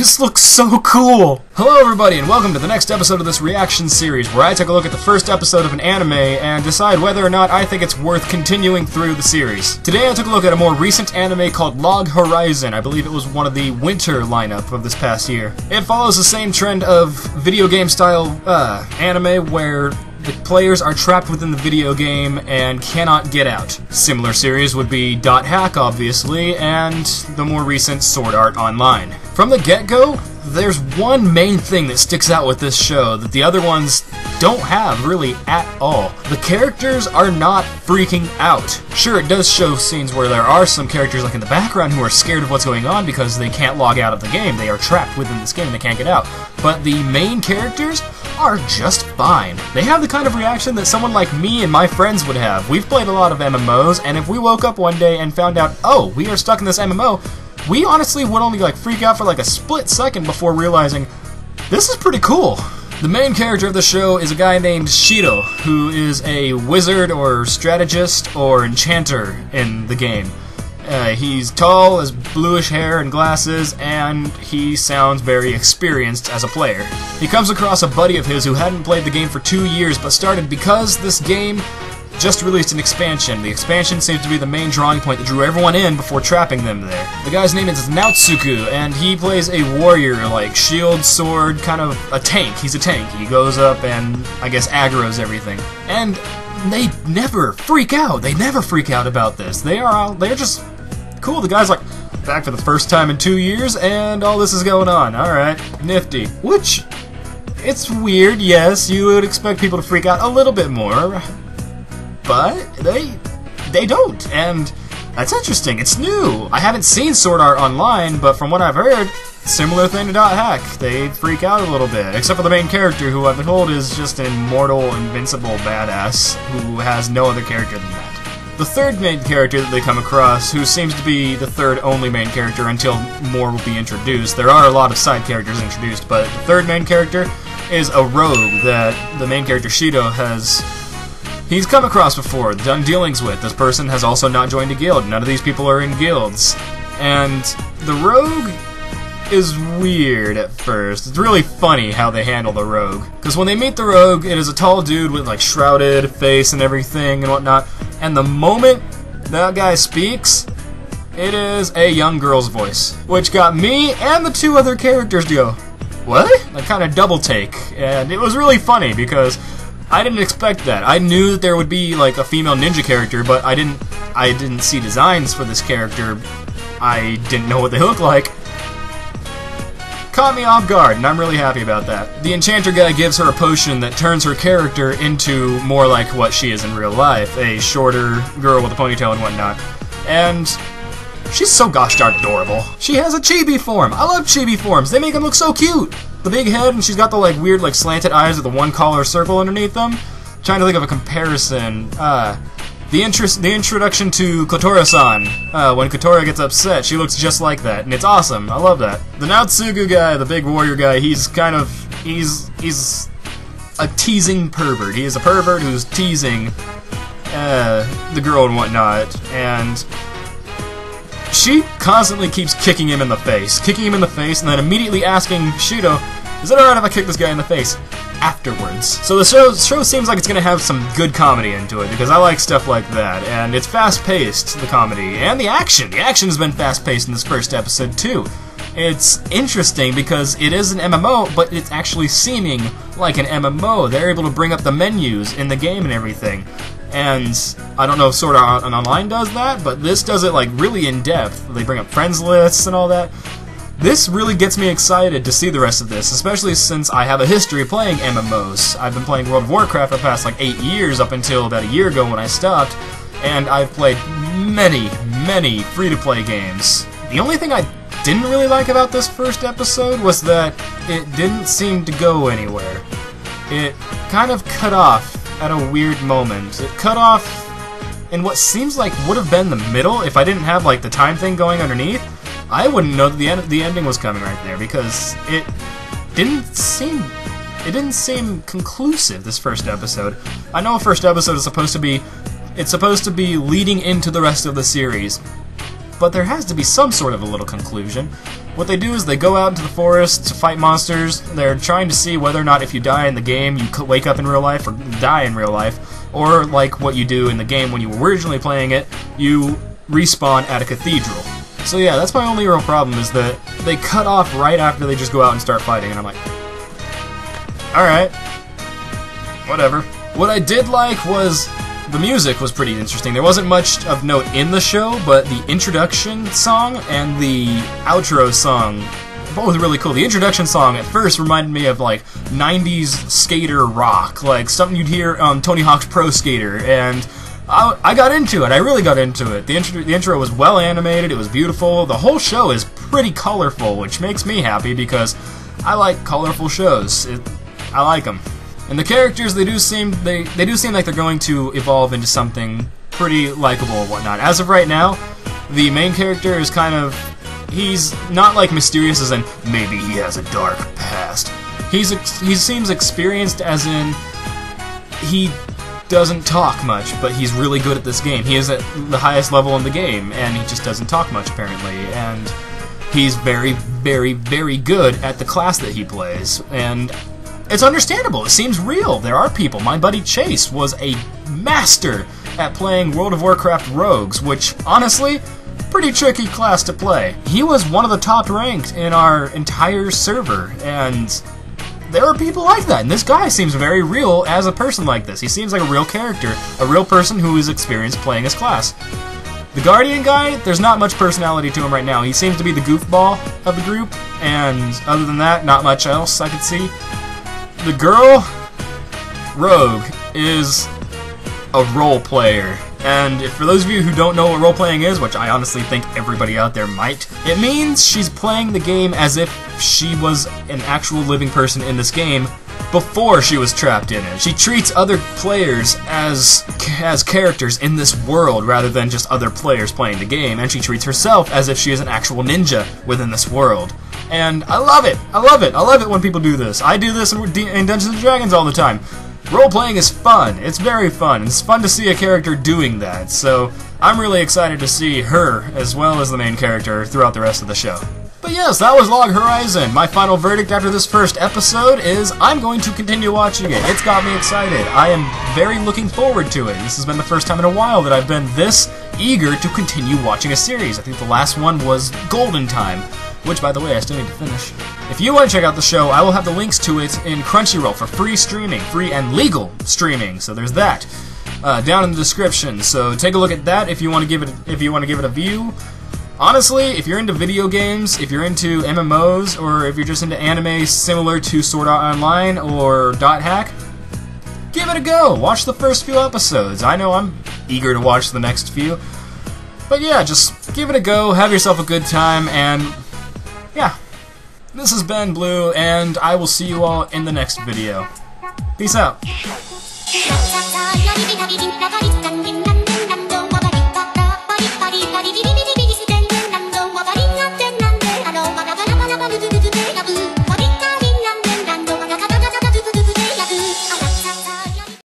This looks so cool! Hello everybody and welcome to the next episode of this reaction series where I take a look at the first episode of an anime and decide whether or not I think it's worth continuing through the series. Today I took a look at a more recent anime called Horizon. I believe it was one of the winter lineup of this past year. It follows the same trend of video game style anime where the players are trapped within the video game and cannot get out. Similar series would be Dot Hack, obviously, and the more recent Sword Art Online. From the get-go, there's one main thing that sticks out with this show that the other ones don't have really at all. The characters are not freaking out. Sure, it does show scenes where there are some characters like in the background who are scared of what's going on because they can't log out of the game. They are trapped within this game, they can't get out. But the main characters are just fine. They have the kind of reaction that someone like me and my friends would have. We've played a lot of MMOs, and if we woke up one day and found out, oh, we are stuck in this MMO, we honestly would only freak out for a split second before realizing, this is pretty cool. The main character of the show is a guy named Shido, who is a wizard or strategist or enchanter in the game. He's tall, has bluish hair and glasses, and he sounds very experienced as a player. He comes across a buddy of his who hadn't played the game for 2 years, but started because this game just released an expansion. The expansion seems to be the main drawing point that drew everyone in before trapping them there. The guy's name is Naotsuku, and he plays a warrior, shield, sword, kind of a tank. He's a tank. He goes up and, I guess, aggroes everything. And they never freak out. They never freak out about this. They're just cool. The guy's back for the first time in 2 years, and all this is going on. Alright, nifty. Which, it's weird, yes, you would expect people to freak out a little bit more, but they don't, and that's interesting. It's new. I haven't seen Sword Art Online, but from what I've heard, similar thing to Dot Hack. They freak out a little bit, except for the main character, who I've been told is just an immortal, invincible badass who has no other character than that. The third main character that they come across, who seems to be the third only main character until more will be introduced. There are a lot of side characters introduced, but the third main character is a rogue that the main character Shido he's come across before, done dealings with. This person has also not joined a guild. None of these people are in guilds. And the rogue is weird at first. It's really funny how they handle the rogue. Because when they meet the rogue, it is a tall dude with shrouded face and everything and whatnot. And the moment that guy speaks, it is a young girl's voice. Which got me and the two other characters to go, what? Kind of double take. And it was really funny because I didn't expect that. I knew that there would be a female ninja character, but I didn't see designs for this character. I didn't know what they look like. Caught me off guard, and I'm really happy about that. The enchanter guy gives her a potion that turns her character into more like what she is in real life, a shorter girl with a ponytail and whatnot. And she's so gosh darn adorable. She has a chibi form. I love chibi forms. They make them look so cute. The big head, and she's got the weird slanted eyes with the one collar circle underneath them. Trying to think of a comparison. The introduction to Kotora-san. When Kotora gets upset, she looks just like that, and it's awesome. I love that. The Naotsuku guy, the big warrior guy, he's a teasing pervert. He is a pervert who's teasing the girl and whatnot, and she constantly keeps kicking him in the face, and then immediately asking Shido, is it alright if I kick this guy in the face? Afterwards. So the show seems like it's going to have some good comedy into it, because I like stuff like that, and it's fast-paced, the comedy, and the action. The action has been fast-paced in this first episode, too. It's interesting because it is an MMO, but it's actually seeming like an MMO. They're able to bring up the menus in the game and everything. And I don't know if Sword Art Online does that, but this does it really in depth. They bring up friends lists and all that. This really gets me excited to see the rest of this, especially since I have a history playing MMOs. I've been playing World of Warcraft for the past 8 years up until about a year ago when I stopped, and I've played many free-to-play games. The only thing I didn't really like about this first episode was that it didn't seem to go anywhere. It kind of cut off at a weird moment. It cut off in what seems like would have been the middle. If I didn't have the time thing going underneath, I wouldn't know that the ending was coming right there, because it didn't seem conclusive, this first episode. I know a first episode is supposed to be leading into the rest of the series, but there has to be some sort of a little conclusion. What they do is they go out into the forest to fight monsters. They're trying to see whether or not if you die in the game, you could wake up in real life or die in real life, or like what you do in the game when you were originally playing it, you respawn at a cathedral. So yeah, that's my only real problem, is that they cut off right after they just go out and start fighting, and I'm like, alright, whatever. What I did like was the music was pretty interesting. There wasn't much of note in the show, but the introduction song and the outro song, both really cool. The introduction song at first reminded me of like 90s skater rock, like something you'd hear on Tony Hawk's Pro Skater, and I got into it. I really got into it. The intro was well animated, it was beautiful. The whole show is pretty colorful, which makes me happy because I like colorful shows. I like them. And the characters, they do seem like they're going to evolve into something pretty likable and whatnot. As of right now, the main character is kind of, he's not like mysterious as in maybe he has a dark past. He seems experienced as in he doesn't talk much, but he's really good at this game. He is at the highest level in the game, and he just doesn't talk much apparently. And he's very, very, very good at the class that he plays. And it's understandable. It seems real. There are people. My buddy Chase was a master at playing World of Warcraft rogues, which, honestly, pretty tricky class to play. He was one of the top ranked in our entire server, and there are people like that, and this guy seems very real as a person like this. He seems like a real character, a real person who is experienced playing his class. The Guardian guy, there's not much personality to him right now. He seems to be the goofball of the group, and other than that, not much else I could see. The girl, Rogue, is a role player, and for those of you who don't know what role playing is, which I honestly think everybody out there might, it means she's playing the game as if she was an actual living person in this game before she was trapped in it. She treats other players as characters in this world rather than just other players playing the game, and she treats herself as if she is an actual ninja within this world. And I love it! I love it! I love it when people do this. I do this in Dungeons & Dragons all the time. Role-playing is fun. It's very fun. It's fun to see a character doing that, so I'm really excited to see her as well as the main character throughout the rest of the show. But yes, that was Log Horizon. My final verdict after this first episode is I'm going to continue watching it. It's got me excited. I am very looking forward to it. This has been the first time in a while that I've been this eager to continue watching a series. I think the last one was Golden Time, which, by the way, I still need to finish. If you want to check out the show, I will have the links to it in Crunchyroll for free streaming, free and legal streaming. So there's that down in the description. So take a look at that if you want to give it a view. Honestly, if you're into video games, if you're into MMOs, or if you're just into anime similar to Sword Art Online or Dot Hack, give it a go. Watch the first few episodes. I know I'm eager to watch the next few. But yeah, just give it a go, have yourself a good time, and yeah. This has been Blue, and I will see you all in the next video. Peace out.